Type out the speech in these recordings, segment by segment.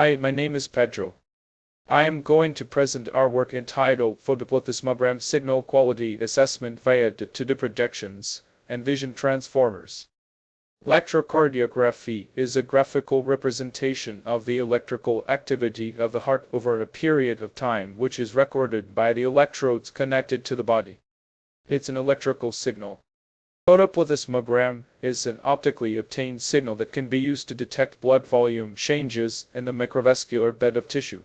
Hi, my name is Pedro. I am going to present our work entitled Photoplethysmogram Signal Quality Assessment via 2D Projections and Vision Transformers. Electrocardiography is a graphical representation of the electrical activity of the heart over a period of time which is recorded by the electrodes connected to the body. It's an electrical signal. Photoplethysmogram is an optically obtained signal that can be used to detect blood volume changes in the microvascular bed of tissue.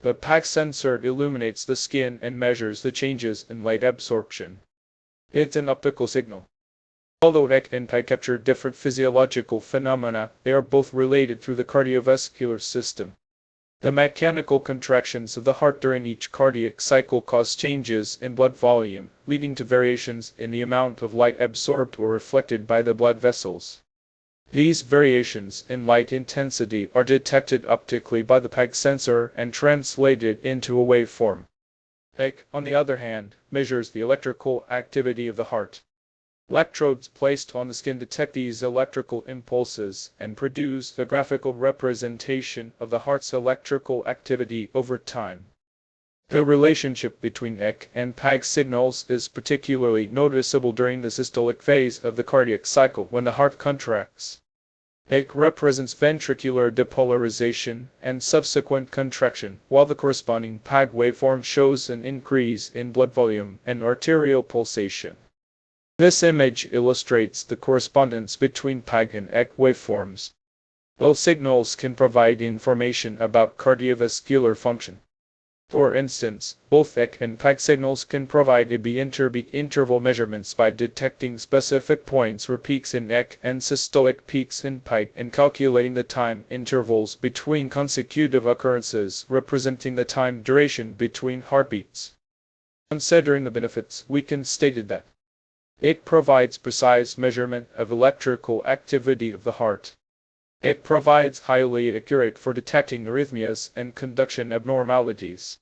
The PAG sensor illuminates the skin and measures the changes in light absorption. It's an optical signal. Although EC and PAG capture different physiological phenomena, they are both related through the cardiovascular system. The mechanical contractions of the heart during each cardiac cycle cause changes in blood volume, leading to variations in the amount of light absorbed or reflected by the blood vessels. These variations in light intensity are detected optically by the PAG sensor and translated into a waveform. EC, on the other hand, measures the electrical activity of the heart. Electrodes placed on the skin detect these electrical impulses and produce a graphical representation of the heart's electrical activity over time. The relationship between EC and PAG signals is particularly noticeable during the systolic phase of the cardiac cycle when the heart contracts. EC represents ventricular depolarization and subsequent contraction, while the corresponding PAG waveform shows an increase in blood volume and arterial pulsation. This image illustrates the correspondence between PAG and EC waveforms. Both signals can provide information about cardiovascular function. For instance, both EC and PAG signals can provide AB inter-beat interval measurements by detecting specific points or peaks in EC and systolic peaks in PAG and calculating the time intervals between consecutive occurrences representing the time duration between heartbeats. Considering the benefits, we can state that it provides precise measurement of electrical activity of the heart. It provides highly accurate for detecting arrhythmias and conduction abnormalities.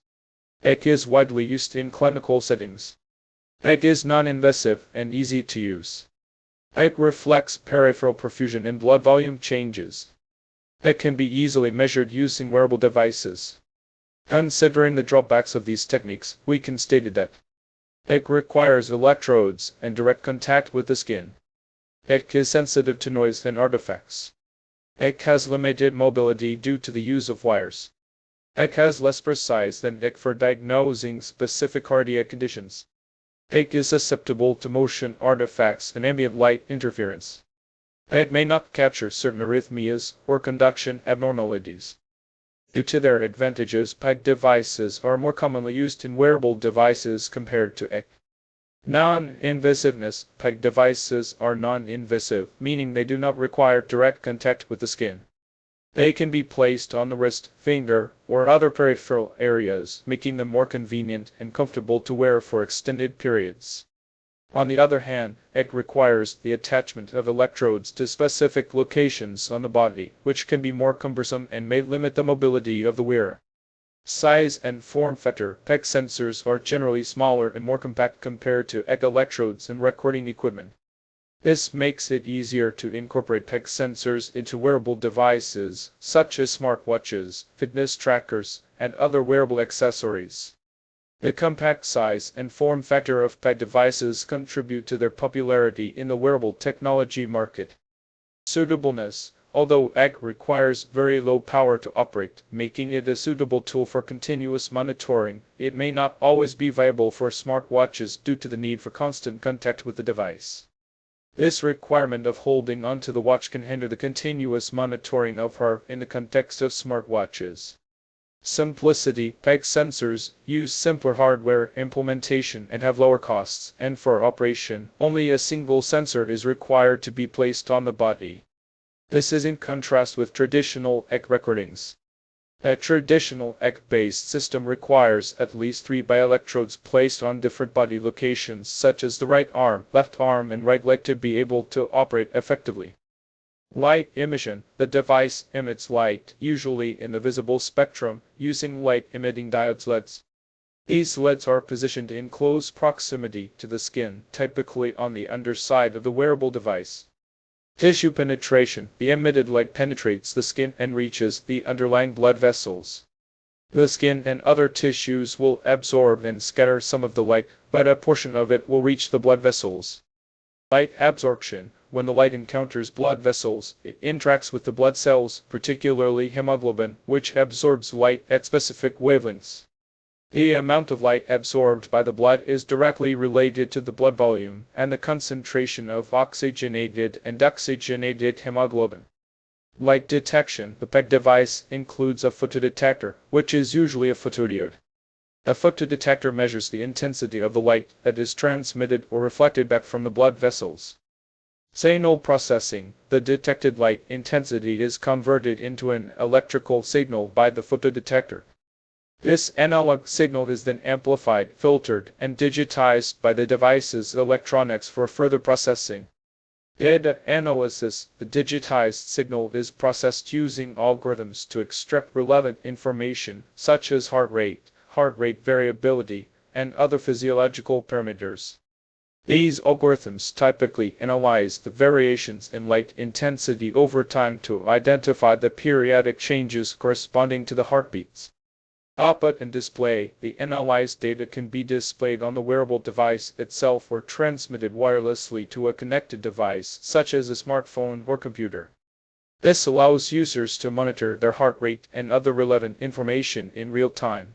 EC is widely used in clinical settings. EC is non-invasive and easy to use. EC reflects peripheral perfusion and blood volume changes. EC can be easily measured using wearable devices. Considering the drawbacks of these techniques, we can state that EC requires electrodes and direct contact with the skin. EC is sensitive to noise and artifacts. EC has limited mobility due to the use of wires. EC has less precise than EC for diagnosing specific cardiac conditions. EC is susceptible to motion artifacts and ambient light interference. EC may not capture certain arrhythmias or conduction abnormalities. Due to their advantages, PAG devices are more commonly used in wearable devices compared to EC. Non-invasiveness: PAG devices are non-invasive, meaning they do not require direct contact with the skin. They can be placed on the wrist, finger, or other peripheral areas, making them more convenient and comfortable to wear for extended periods. On the other hand, EC requires the attachment of electrodes to specific locations on the body, which can be more cumbersome and may limit the mobility of the wearer. Size and form factor: PAG sensors are generally smaller and more compact compared to EC electrodes and recording equipment. This makes it easier to incorporate PAG sensors into wearable devices, such as smartwatches, fitness trackers, and other wearable accessories. The compact size and form factor of PAG devices contribute to their popularity in the wearable technology market. Suitableness: although EC requires very low power to operate, making it a suitable tool for continuous monitoring, it may not always be viable for smartwatches due to the need for constant contact with the device. This requirement of holding onto the watch can hinder the continuous monitoring of heart in the context of smartwatches. Simplicity: PAG sensors use simpler hardware implementation and have lower costs, and for operation, only a single sensor is required to be placed on the body. This is in contrast with traditional EC recordings. A traditional EC-based system requires at least 3 bioelectrodes placed on different body locations such as the right arm, left arm, and right leg to be able to operate effectively. Light emission: the device emits light, usually in the visible spectrum, using light-emitting diodes LEDs. These LEDs are positioned in close proximity to the skin, typically on the underside of the wearable device. Tissue penetration. The emitted light penetrates the skin and reaches the underlying blood vessels. The skin and other tissues will absorb and scatter some of the light, but a portion of it will reach the blood vessels. Light absorption. When the light encounters blood vessels, it interacts with the blood cells, particularly hemoglobin, which absorbs light at specific wavelengths. The amount of light absorbed by the blood is directly related to the blood volume and the concentration of oxygenated and deoxygenated hemoglobin. Light detection. The PEG device includes a photodetector, which is usually a photodiode. A photodetector measures the intensity of the light that is transmitted or reflected back from the blood vessels. Signal processing. The detected light intensity is converted into an electrical signal by the photodetector. This analog signal is then amplified, filtered, and digitized by the device's electronics for further processing. Data analysis. The digitized signal is processed using algorithms to extract relevant information, such as heart rate variability, and other physiological parameters. These algorithms typically analyze the variations in light intensity over time to identify the periodic changes corresponding to the heartbeats. Output and display. The analyzed data can be displayed on the wearable device itself or transmitted wirelessly to a connected device, such as a smartphone or computer. This allows users to monitor their heart rate and other relevant information in real time.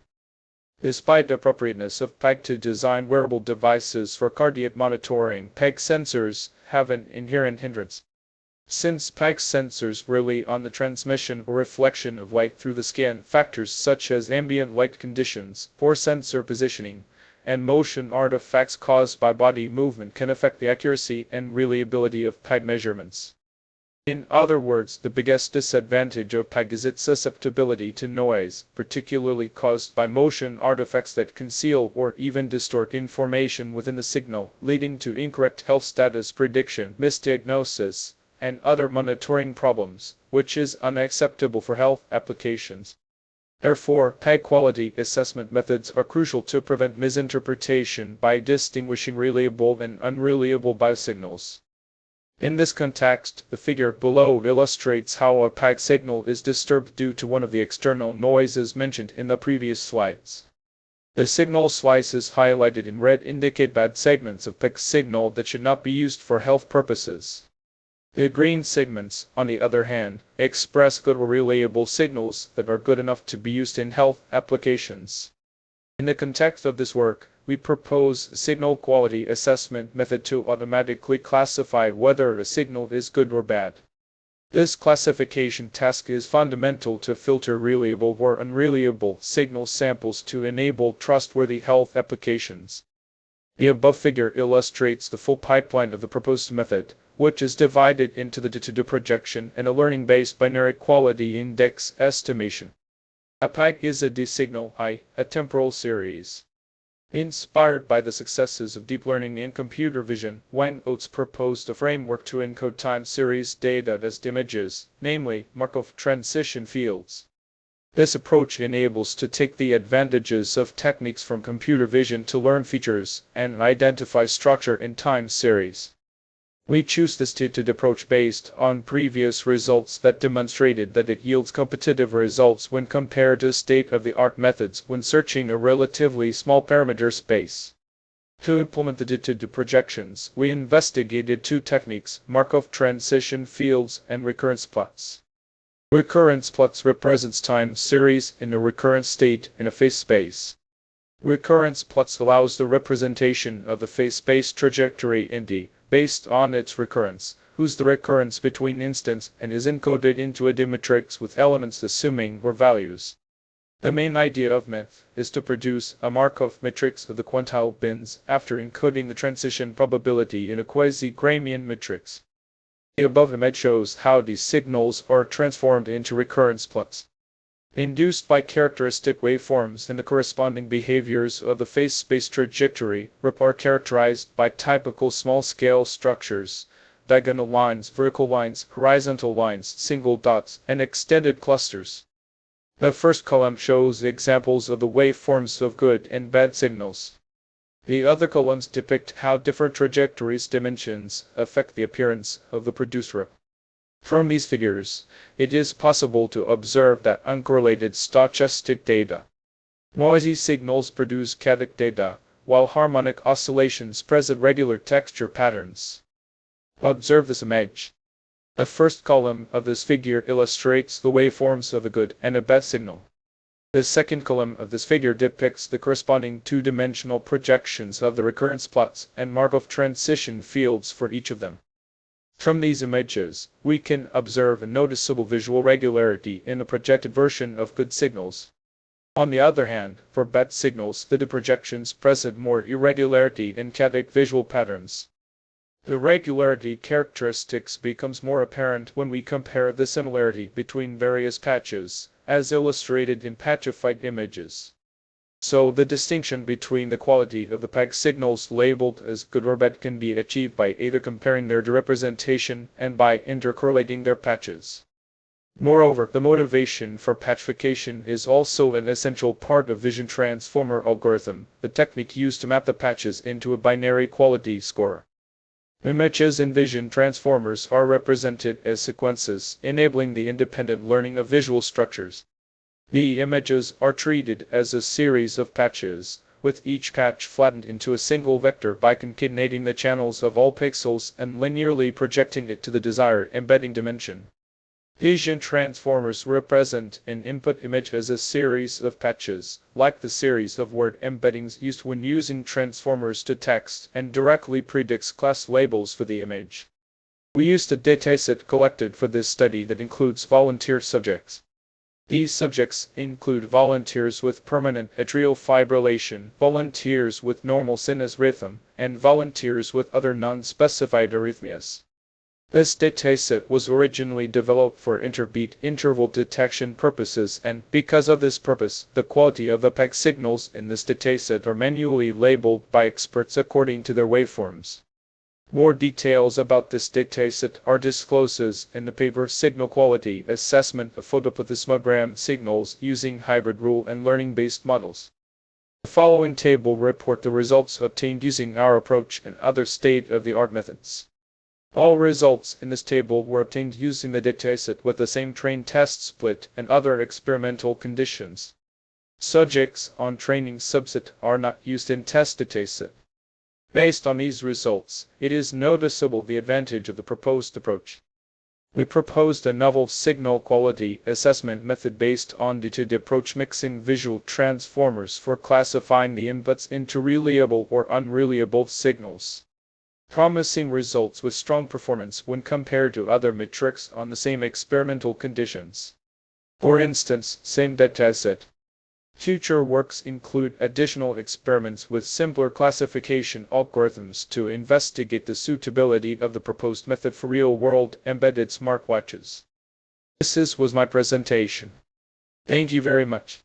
Despite the appropriateness of PEG to design wearable devices for cardiac monitoring, PEG sensors have an inherent hindrance. Since PEG sensors rely on the transmission or reflection of light through the skin, factors such as ambient light conditions, poor sensor positioning, and motion artifacts caused by body movement can affect the accuracy and reliability of PEG measurements. In other words, the biggest disadvantage of PEG is its susceptibility to noise, particularly caused by motion artifacts that conceal or even distort information within the signal, leading to incorrect health status prediction, misdiagnosis, and other monitoring problems, which is unacceptable for health applications. Therefore, PEG quality assessment methods are crucial to prevent misinterpretation by distinguishing reliable and unreliable biosignals. In this context, the figure below illustrates how a PEG signal is disturbed due to one of the external noises mentioned in the previous slides. The signal slices highlighted in red indicate bad segments of PEG signal that should not be used for health purposes. The green segments, on the other hand, express good or reliable signals that are good enough to be used in health applications. In the context of this work, we propose a signal quality assessment method to automatically classify whether a signal is good or bad. This classification task is fundamental to filter reliable or unreliable signal samples to enable trustworthy health applications. The above figure illustrates the full pipeline of the proposed method, which is divided into the D-to-D projection and a learning-based binary quality index estimation. A PEG is a D-signal I, a temporal series. Inspired by the successes of deep learning in computer vision, Wang Oates proposed a framework to encode time series data as images, namely Markov transition fields. This approach enables to take the advantages of techniques from computer vision to learn features and identify structure in time series. We choose this D-to-D approach based on previous results that demonstrated that it yields competitive results when compared to state-of-the-art methods when searching a relatively small parameter space. To implement the D-to-D projections, we investigated two techniques, Markov transition fields and recurrence plots. Recurrence plots represents time series in a recurrent state in a phase space. Recurrence plots allows the representation of the phase space trajectory in D, based on its recurrence, whose the recurrence between instants and is encoded into a D matrix with elements assuming or values. The main idea of MEF is to produce a Markov matrix of the quantile bins after encoding the transition probability in a quasi-Gramian matrix. The above image shows how these signals are transformed into recurrence plots. Induced by characteristic waveforms and the corresponding behaviors of the phase space trajectory, are characterized by typical small-scale structures, diagonal lines, vertical lines, horizontal lines, single dots, and extended clusters. The first column shows examples of the waveforms of good and bad signals. The other columns depict how different trajectories dimensions affect the appearance of the produced rep. From these figures, it is possible to observe that uncorrelated stochastic data. Noisy signals produce chaotic data, while harmonic oscillations present regular texture patterns. Observe this image. The first column of this figure illustrates the waveforms of a good and a bad signal. The second column of this figure depicts the corresponding two-dimensional projections of the recurrence plots and Markov transition fields for each of them. From these images, we can observe a noticeable visual regularity in the projected version of good signals. On the other hand, for bad signals, the projections present more irregularity in chaotic visual patterns. The regularity characteristics becomes more apparent when we compare the similarity between various patches, as illustrated in patchified images. So the distinction between the quality of the PEG signals labeled as good or bad can be achieved by either comparing their representation and by intercorrelating their patches. Moreover, the motivation for patchification is also an essential part of Vision Transformer algorithm, the technique used to map the patches into a binary quality score. Images in Vision Transformers are represented as sequences, enabling the independent learning of visual structures. The images are treated as a series of patches, with each patch flattened into a single vector by concatenating the channels of all pixels and linearly projecting it to the desired embedding dimension. Vision Transformers represent an input image as a series of patches, like the series of word embeddings used when using transformers to text, and directly predicts class labels for the image. We used a dataset collected for this study that includes volunteer subjects. These subjects include volunteers with permanent atrial fibrillation, volunteers with normal sinus rhythm, and volunteers with other non-specified arrhythmias. This dataset was originally developed for interbeat interval detection purposes, and because of this purpose, the quality of the PEG signals in this dataset are manually labeled by experts according to their waveforms. More details about this dataset are disclosed in the paper Signal Quality Assessment of Photoplethysmogram Signals Using Hybrid Rule and Learning-Based Models. The following table reports the results obtained using our approach and other state-of-the-art methods. All results in this table were obtained using the dataset with the same train test split and other experimental conditions. Subjects on training subset are not used in test dataset. Based on these results, it is noticeable the advantage of the proposed approach. We proposed a novel signal quality assessment method based on the 2D approach, mixing visual transformers for classifying the inputs into reliable or unreliable signals. Promising results with strong performance when compared to other metrics on the same experimental conditions. For instance, same dataset. Future works include additional experiments with simpler classification algorithms to investigate the suitability of the proposed method for real-world embedded smartwatches. This was my presentation. Thank you very much.